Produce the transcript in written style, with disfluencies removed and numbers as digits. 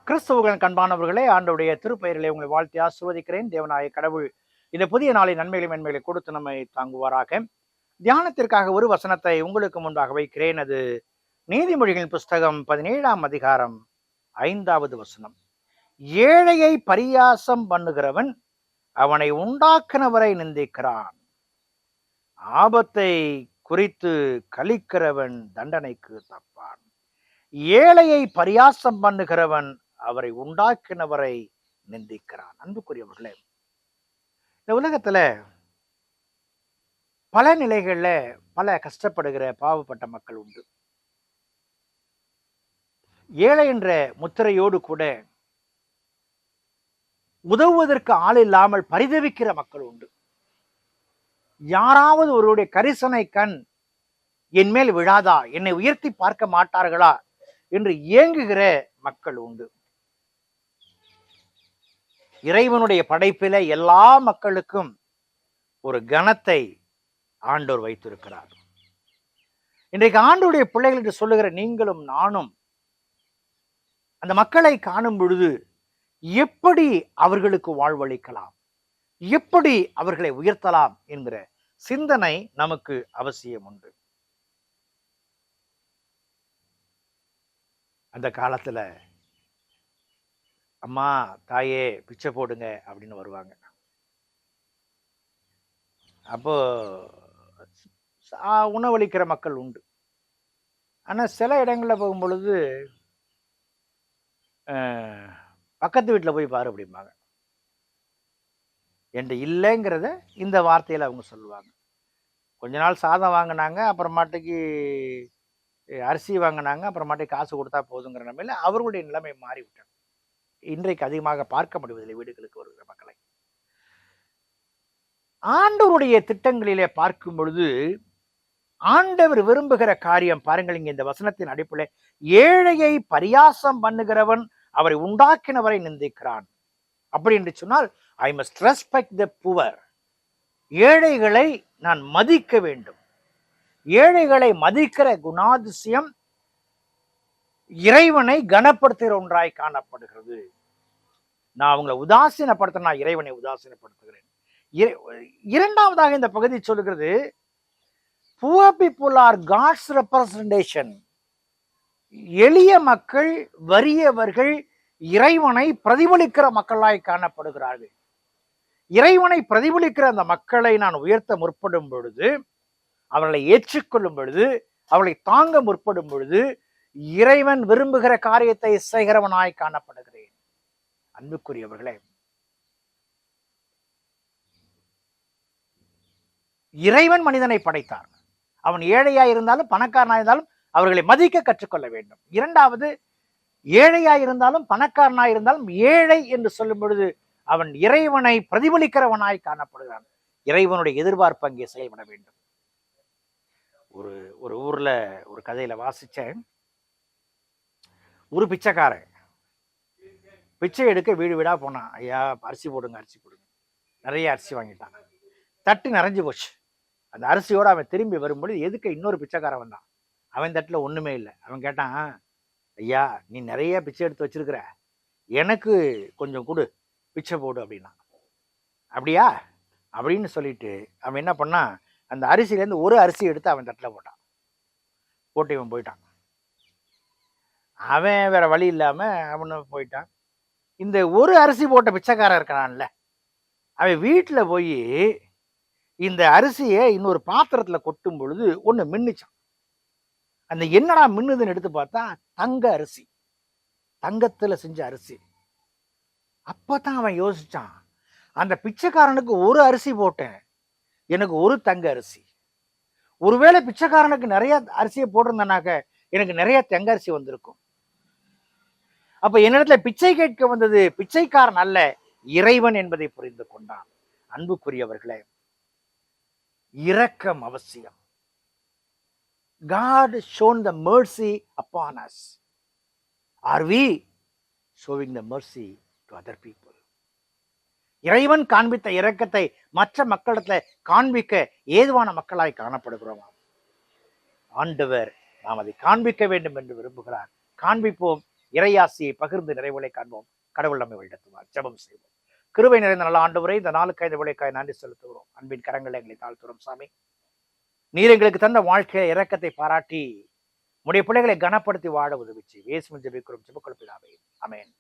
கிறிஸ்துவுகளின் கண்பானவர்களே, ஆண்டவருடைய திருப்பெயரிலே உங்களை வாழ்த்தி ஆசிர்வதிக்கிறேன். தேவனாய கடவுள் இந்த புதிய நாளின் நன்மைகளை மென்மைகளை கொடுத்து நம்மை தாங்குவாராக. தியானத்திற்காக ஒரு வசனத்தை உங்களுக்கு முன்பாக வைக்கிறேன். அது நீதிமொழிகளின் புஸ்தகம் 17ஆம் அதிகாரம் 5வது வசனம். ஏழையை பரியாசம் பண்ணுகிறவன் அவனை உண்டாக்குனவரை நிந்திக்கிறான். ஆபத்தை குறித்து கழிக்கிறவன் தண்டனைக்கு தப்பான். ஏழையை பரியாசம் பண்ணுகிறவன் அவரை உண்டாக்கினவரை நிந்திக்கிறான். அன்புக்குரியவர்களே, இந்த உலகத்துல பல நிலைகள்ல பல கஷ்டப்படுகிற பாவப்பட்ட மக்கள் உண்டு. ஏழை என்ற முத்திரையோடு கூட உதவுவதற்கு ஆள் இல்லாமல் பரிதவிக்கிற மக்கள் உண்டு. யாராவது ஒருவருடைய கரிசனை கண் என் மேல் விழாதா, என்னை உயர்த்தி பார்க்க மாட்டார்களா என்று ஏங்குகிற மக்கள் உண்டு. இறைவனுடைய படைப்பில எல்லா மக்களுக்கும் ஒரு கணத்தை ஆண்டவர் வைத்திருக்கிறார். இன்றைக்கு ஆண்டவருடைய பிள்ளைகள் என்று சொல்லுகிற நீங்களும் நானும் அந்த மக்களை காணும் பொழுது எப்படி அவர்களுக்கு வாழ்வளிக்கலாம், எப்படி அவர்களை உயர்த்தலாம் என்கிற சிந்தனை நமக்கு அவசியம் உண்டு. அந்த காலத்துல அம்மா தாயே பிச்சை போடுங்க அப்படின்னு வருவாங்க. அப்போ உணவளிக்கிற மக்கள் உண்டு. ஆனா சில இடங்கள்ல போகும் பொழுது பக்கத்து வீட்டில் போய் பாரு அப்படிம்பாங்க. என்று இல்லைங்கிறத இந்த வார்த்தையில அவங்க சொல்லுவாங்க. கொஞ்ச நாள் சாதம் வாங்கினாங்க, அப்புறமாட்டுக்கு அரிசி வாங்கினாங்க, அப்புறமாட்டுக்கு காசு கொடுத்தா போதுங்கிற நிலைமையில அவர்களுடைய நிலைமை மாறிவிட்டாங்க. இன்றைக்கு அதிகமாக பார்க்க முடிவதில்லை வீடுகளுக்கு வருகிற மக்களை. ஆண்டவருடைய திட்டங்களிலே பார்க்கும் பொழுது ஆண்டவர் விரும்புகிற காரியம் பாருங்கள். இங்க இந்த வசனத்தின் அடிப்படையில் ஏழையை பரியாசம் பண்ணுகிறவன் அவரை உண்டாக்கினவரை நிந்திக்கிறான். அப்படி என்று சொன்னால் I must respect the poor. ஏழைகளை நான் மதிக்க வேண்டும். ஏழைகளை மதிக்கிற குணாதிசயம் இறைவனை கனப்படுத்துகிற ஒன்றாய் காணப்படுகிறது. நான் அவங்களை உதாசீனப்படுத்த, நான் இறைவனை உதாசீனப்படுத்துகிறேன். இரண்டாவதாக இந்த பகுதி சொல்லுகிறது, poor people are God's representation. எளிய மக்கள், வறியவர்கள் இறைவனை பிரதிபலிக்கிற மக்களாய் காணப்படுகிறார்கள். இறைவனை பிரதிபலிக்கிற அந்த மக்களை நான் உயர்த்த முற்படும் பொழுது, அவர்களை ஏற்றுக்கொள்ளும் பொழுது, அவர்களை தாங்க முற்படும் பொழுது இறைவன் விரும்புகிற காரியத்தை செய்கிறவனாய் காணப்படுகிறேன். அன்புக்குரியவர்களே, இறைவன் மனிதனை படைத்தார். அவன் ஏழையாய் இருந்தாலும் பணக்காரனாய் இருந்தாலும் அவர்களை மதிக்க கற்றுக்கொள்ள வேண்டும். இரண்டாவது, ஏழையாய் இருந்தாலும் பணக்காரனாய் இருந்தாலும் ஏழை என்று சொல்லும் பொழுது அவன் இறைவனை பிரதிபலிக்கிறவனாய் காணப்படுகிறான். இறைவனுடைய எதிர்பார்ப்பு அங்கே செயல்பட வேண்டும். ஒரு ஊர்ல ஒரு கதையில வாசிச்சேன். ஒரு பிச்சைக்காரன் பிச்சை எடுக்க வீடு வீடா போனான். ஐயா அரிசி போடுங்க, அரிசி போடுங்க. நிறைய அரிசி வாங்கிட்டான். தட்டு நிறைஞ்சு போச்சு. அந்த அரிசியோட அவன் திரும்பி வரும்பொழுது எதுக்கு இன்னொரு பிச்சைக்காரன் வந்தான். அவன் தட்டுல ஒண்ணுமே இல்லை. அவன் கேட்டான், ஐயா நீ நிறைய பிச்சை எடுத்து வச்சிருக்கிற, எனக்கு கொஞ்சம் கொடு, பிச்சை போடு அப்படின்னா. அப்படியா அப்படின்னு சொல்லிட்டு அவன் என்ன பண்ணான், அந்த அரிசியிலேருந்து ஒரு அரிசி எடுத்து அவன் தட்டில் போட்டான். போட்டு இவன் போயிட்டான். அவன் வேற வழி இல்லாம அவனு போயிட்டான். இந்த ஒரு அரிசி போட்ட பிச்சைக்காரன் இருக்கிறான்ல, அவன் வீட்டுல போய் இந்த அரிசியை இன்னொரு பாத்திரத்துல கொட்டும் பொழுது ஒண்ணு மின்னுச்சான். அந்த என்னடா மின்னுதுன்னு எடுத்து பார்த்தா தங்க அரிசி, தங்கத்துல செஞ்ச அரிசி. அப்பதான் அவன் யோசிச்சான், அந்த பிச்சைக்காரனுக்கு ஒரு அரிசி போட்டேன், எனக்கு ஒரு தங்க அரிசி. ஒருவேளை பிச்சைக்காரனுக்கு நிறைய அரிசியை போட்டிருந்தனாக்க எனக்கு நிறைய தங்க அரிசி வந்திருக்கும். அப்ப என்னிடத்துல பிச்சை கேட்க வந்தது பிச்சைக்காரன் அல்ல, இறைவன் என்பதை புரிந்து கொண்டான். அன்புக்குரியவர்களே, இரக்கம் அவசியம். God shown the mercy upon us. Are we showing the mercy to other people? இறைவன் காண்பித்த இரக்கத்தை மற்ற மக்களிடத்துல காண்பிக்க ஏதுவான மக்களாய் காணப்படுகிறோம். ஆண்டவர் நாம் அதை காண்பிக்க வேண்டும் என்று விரும்புகிறார். காண்பிப்போம். இறையாசியை பகிர்ந்து நிறைவுகளை காண்போம். கடவுள் நம்மை வழிநடத்துவார். ஜெபம் செய்வோம். கிருபை நிறைந்த நல்ல ஆண்டவரே, இந்த நாளுக்கு 5 விளைக்காய் நன்றி செலுத்துகிறோம். அன்பின் கரங்களை எங்களை தாழ்த்துறோம் சாமி. நீர் எங்களுக்கு தந்த வாழ்க்கையை இரக்கத்தை பாராட்டி உடைய பிள்ளைகளை கனப்படுத்தி வாழ உதவிச்சு இயேசுவின் ஜெபிக்கிறோம். ஜெபக்குள் பிதாவே. ஆமென்.